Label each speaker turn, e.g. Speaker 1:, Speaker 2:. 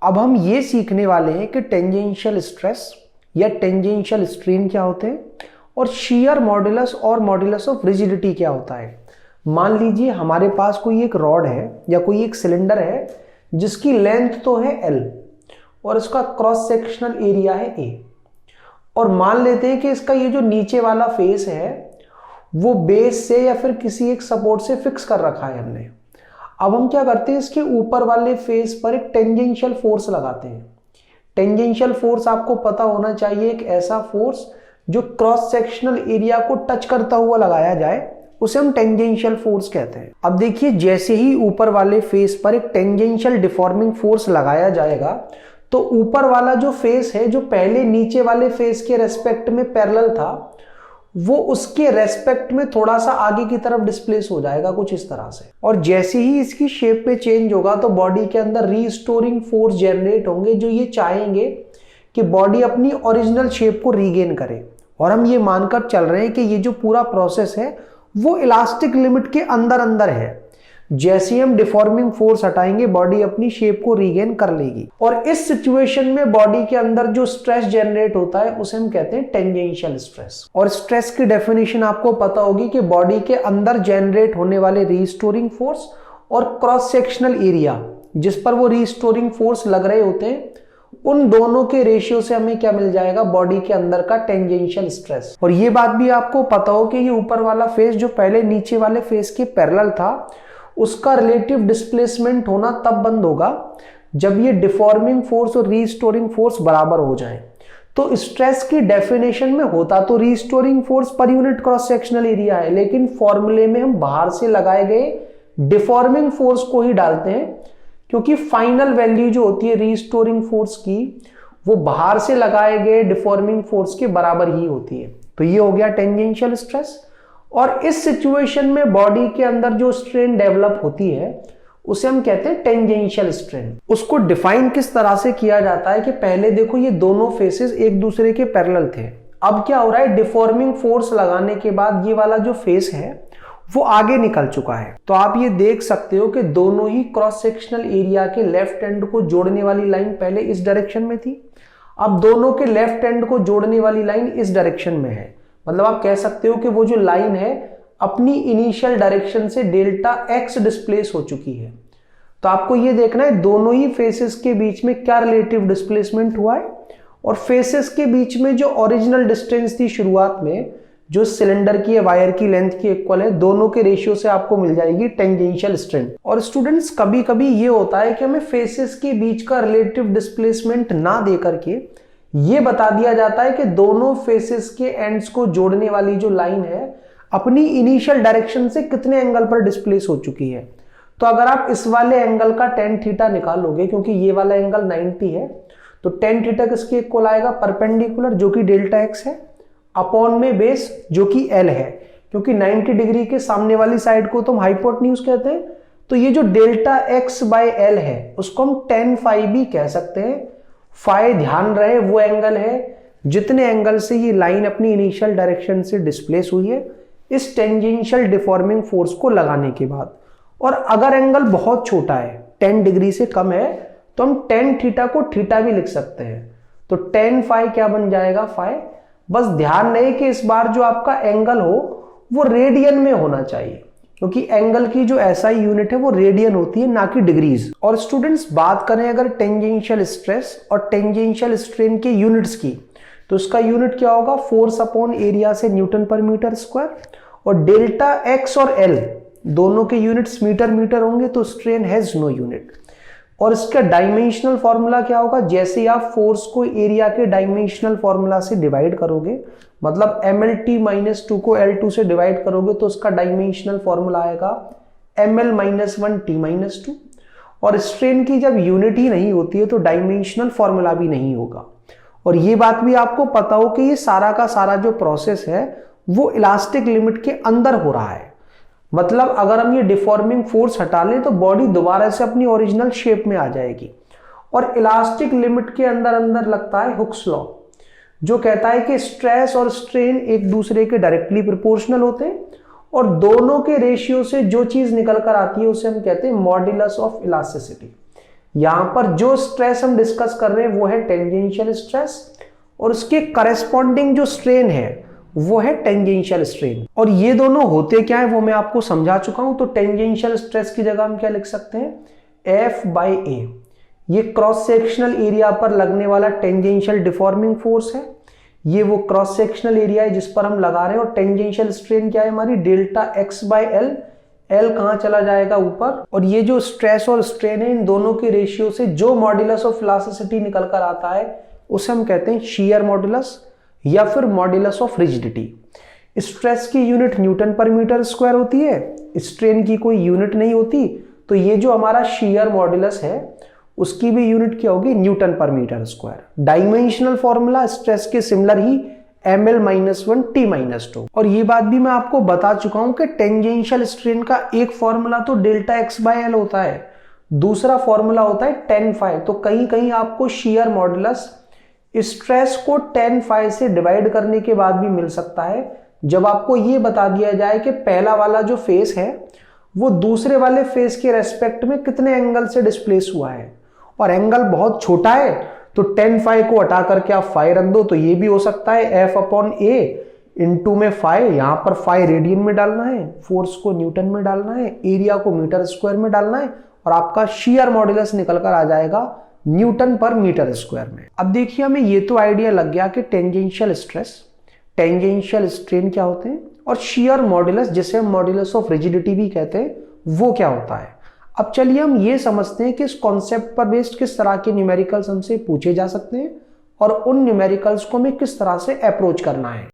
Speaker 1: अब हम ये सीखने वाले हैं कि टेंजेंशियल स्ट्रेस या टेंजेंशियल स्ट्रेन क्या होते हैं और शियर मॉडुलस और मॉडुलस ऑफ रिजिडिटी क्या होता है। मान लीजिए हमारे पास कोई एक रॉड है या कोई एक सिलेंडर है जिसकी लेंथ तो है L और इसका क्रॉस सेक्शनल एरिया है A, और मान लेते हैं कि इसका ये जो नीचे वाला फेस है वो बेस से या फिर किसी एक सपोर्ट से फिक्स कर रखा है हमने। अब हम क्या करते हैं, इसके ऊपर वाले फेस पर एक टेंजेंशियल फोर्स लगाते हैं। टेंजेंशियल फोर्स आपको पता होना चाहिए, एक ऐसा फोर्स जो क्रॉस सेक्शनल एरिया को टच करता हुआ लगाया जाए उसे हम टेंजेंशियल फोर्स कहते हैं। अब देखिए, जैसे ही ऊपर वाले फेस पर एक टेंजेंशियल डिफॉर्मिंग फोर्स लगाया जाएगा तो ऊपर वाला जो फेस है जो पहले नीचे वाले फेस के रेस्पेक्ट में पैरेलल था वो उसके रेस्पेक्ट में थोड़ा सा आगे की तरफ डिस्प्लेस हो जाएगा कुछ इस तरह से, और जैसे ही इसकी शेप में चेंज होगा तो बॉडी के अंदर रीस्टोरिंग फोर्स जनरेट होंगे जो ये चाहेंगे कि बॉडी अपनी ओरिजिनल शेप को रीगेन करे। और हम ये मानकर चल रहे हैं कि ये जो पूरा प्रोसेस है वो इलास्टिक लिमिट के अंदर अंदर है। जैसे हम डिफॉर्मिंग फोर्स हटाएंगे बॉडी अपनी शेप को रीगेन कर लेगी, और इस सिचुएशन में बॉडी के अंदर जो स्ट्रेस जनरेट होता है उसे हम कहते हैं टेंजेंशियल स्ट्रेस। और स्ट्रेस की डेफिनेशन आपको पता होगी कि बॉडी के अंदर जनरेट होने वाले रीस्टोरिंग फोर्स और क्रॉस सेक्शनल एरिया जिस पर वो रीस्टोरिंग फोर्स लग रहे होते हैं उन दोनों के रेशियो से हमें क्या मिल जाएगा, बॉडी के अंदर का टेंजेंशियल स्ट्रेस। और ये बात भी आपको पता हो कि ये ऊपर वाला फेस जो पहले नीचे वाले फेस के पैरेलल था उसका रिलेटिव डिस्प्लेसमेंट होना तब बंद होगा जब ये डिफॉर्मिंग फोर्स और रीस्टोरिंग फोर्स बराबर हो जाए। तो स्ट्रेस की डेफिनेशन में होता तो restoring force per unit cross sectional area है, लेकिन फॉर्मूले में हम बाहर से लगाए गए डिफॉर्मिंग फोर्स को ही डालते हैं क्योंकि फाइनल वैल्यू जो होती है रीस्टोरिंग फोर्स की वो बाहर से लगाए गए डिफॉर्मिंग फोर्स के बराबर ही होती है। तो ये हो गया टेंजेंशियल स्ट्रेस। और इस सिचुएशन में बॉडी के अंदर जो स्ट्रेन डेवलप होती है उसे हम कहते हैं टेंजेंशियल स्ट्रेन। उसको डिफाइन किस तरह से किया जाता है कि पहले देखो ये दोनों फेसेस एक दूसरे के पैरेलल थे, अब क्या हो रहा है, डिफॉर्मिंग फोर्स लगाने के बाद ये वाला जो फेस है वो आगे निकल चुका है। तो आप ये देख सकते हो कि दोनों ही क्रॉस सेक्शनल एरिया के लेफ्ट एंड को जोड़ने वाली लाइन पहले इस डायरेक्शन में थी, अब दोनों के लेफ्ट एंड को जोड़ने वाली लाइन इस डायरेक्शन में है। मतलब आप कह सकते हो कि वो जो लाइन है अपनी इनिशियल डायरेक्शन से डेल्टा x डिस्प्लेस हो चुकी है। तो आपको ये देखना है दोनों ही फेसेस के बीच में क्या रिलेटिव डिस्प्लेसमेंट हुआ है, और फेसेस के बीच में जो ओरिजिनल डिस्टेंस थी शुरुआत में जो सिलेंडर की वायर की लेंथ की इक्वल है, दोनों के रेशियो से आपको मिल जाएगी टेंजेंशियल स्ट्रेन। और स्टूडेंट्स कभी कभी ये होता है कि हमें फेसेस के बीच का रिलेटिव डिस्प्लेसमेंट ना दे करके ये बता दिया जाता है कि दोनों फेसेस के एंड्स को जोड़ने वाली जो लाइन है अपनी इनिशियल डायरेक्शन से कितने एंगल पर डिस्प्लेस हो चुकी है। तो अगर आप इस वाले एंगल का tan थीटा निकालोगे, क्योंकि ये वाला एंगल 90 है, तो tan थीटा किसके इक्वल आएगा, परपेंडिकुलर जो कि डेल्टा x है अपॉन में बेस जो कि L है, क्योंकि 90 डिग्री के सामने वाली साइड को तो हम हाइपोटेन्यूज कहते हैं। तो ये जो डेल्टा x बाय L है उसको हम tan फाई भी कह सकते हैं। फाई ध्यान रहे वो एंगल है जितने एंगल से ये लाइन अपनी इनिशियल डायरेक्शन से डिस्प्लेस हुई है इस टेंजेंशियल डिफॉर्मिंग फोर्स को लगाने के बाद। और अगर एंगल बहुत छोटा है 10 डिग्री से कम है तो हम tan थीटा को थीटा भी लिख सकते हैं। तो tan फाई क्या बन जाएगा, फाई। बस ध्यान रहे कि इस बार जो आपका एंगल हो वो रेडियन में होना चाहिए, क्योंकि एंगल की जो एसआई यूनिट है वो रेडियन होती है ना कि डिग्रीज। और स्टूडेंट्स बात करें अगर टेंजेंशियल स्ट्रेस और टेंजेंशियल स्ट्रेन के यूनिट्स की, तो इसका यूनिट क्या होगा, फोर्स अपॉन एरिया से न्यूटन पर मीटर स्क्वायर, और डेल्टा x और L दोनों के यूनिट्स मीटर मीटर होंगे तो स्ट्रेन हैज नो यूनिट। और इसका डायमेंशनल फॉर्मूला क्या होगा, जैसे ही आप फोर्स को एरिया के डायमेंशनल फॉर्मूला से डिवाइड करोगे, मतलब mlt-2 को L2 से डिवाइड करोगे तो उसका डायमेंशनल फॉर्मूला आएगा ml-1t-2। और स्ट्रेन की जब यूनिट ही नहीं होती है तो डायमेंशनल फॉर्मूला भी नहीं होगा। और ये बात भी आपको पता हो कि ये सारा का सारा जो प्रोसेस है वो इलास्टिक लिमिट के अंदर हो रहा है। मतलब अगर हम ये डिफॉर्मिंग फोर्स हटा लें तो बॉडी दोबारा से अपनी ओरिजिनल शेप में आ जाएगी। और इलास्टिक लिमिट के अंदर अंदर लगता है हुक्स लॉ, जो कहता है कि स्ट्रेस और स्ट्रेन एक दूसरे के डायरेक्टली प्रोपोर्शनल होते हैं और दोनों के रेशियो से जो चीज निकल कर आती है उसे हम कहते हैं मॉड्यूलस ऑफ इलास्टिसिटी। यहां पर जो स्ट्रेस हम डिस्कस कर रहे हैं वो है टेंजेंशियल स्ट्रेस, और उसके करस्पॉन्डिंग जो स्ट्रेन है वो है टेंजेंशियल स्ट्रेन। और ये दोनों होते क्या है वो मैं आपको समझा चुका हूं। तो टेंजेंशियल स्ट्रेस की जगह हम क्या लिख सकते हैं, F/A। ये क्रॉस सेक्शनल एरिया पर लगने वाला टेंजेंशियल डिफॉर्मिंग फोर्स है, ये वो क्रॉस सेक्शनल एरिया है जिस पर हम लगा रहे हैं। और टेंजेंशियल स्ट्रेन क्या है हमारी, डेल्टा X/L। L कहां चला जाएगा, ऊपर। और ये जो स्ट्रेस और स्ट्रेन है इन दोनों के रेशियो से जो मॉड्यूलस ऑफ इलास्टिसिटी निकल कर आता है उसे हम कहते हैं शियर मॉड्यूलस या फिर मॉड्यूलस ऑफ रिजिडिटी। स्ट्रेस की unit Newton per metre square होती है, स्ट्रेन की कोई यूनिट नहीं होती। तो ये जो हमारा शियर मॉड्यूलस है उसकी भी यूनिट क्या होगी, newton per metre square. Dimensional formula stress के सिमिलर ही ml-1 t-2। और ये बात भी मैं आपको बता चुका हूं कि टेंजेंशियल स्ट्रेन का एक फॉर्मूला तो डेल्टा X/L होता है, दूसरा फॉर्मूला होता है tan phi। तो कहीं कहीं आपको शियर मॉड्यूलस स्ट्रेस को tan phi से डिवाइड करने के बाद भी मिल सकता है, जब आपको ये बता दिया जाए कि पहला वाला जो फेस है वो दूसरे वाले फेस के रेस्पेक्ट में कितने एंगल से डिस्प्लेस हुआ है। और एंगल बहुत छोटा है तो tan phi को हटा करके आप phi रख दो, तो ये भी हो सकता है F/A इंटू में phi। यहां पर phi रेडियन में डालना है, फोर्स को न्यूटन में डालना है, एरिया को मीटर स्क्वायर में डालना है, और आपका शियर मॉड्यूलस निकल कर आ जाएगा न्यूटन पर मीटर स्क्वायर में। अब देखिए हमें ये तो आइडिया लग गया कि टेंजेंशियल स्ट्रेस, टेंजेंशियल स्ट्रेन क्या होते हैं, और शियर मॉड्यूलस जिसे हम मॉड्यूलस ऑफ रिजिडिटी भी कहते हैं वो क्या होता है। अब चलिए हम ये समझते हैं कि इस कॉन्सेप्ट पर बेस्ड किस तरह के न्यूमेरिकल्स हमसे पूछे जा सकते हैं और उन न्यूमेरिकल्स को हमें किस तरह से अप्रोच करना है।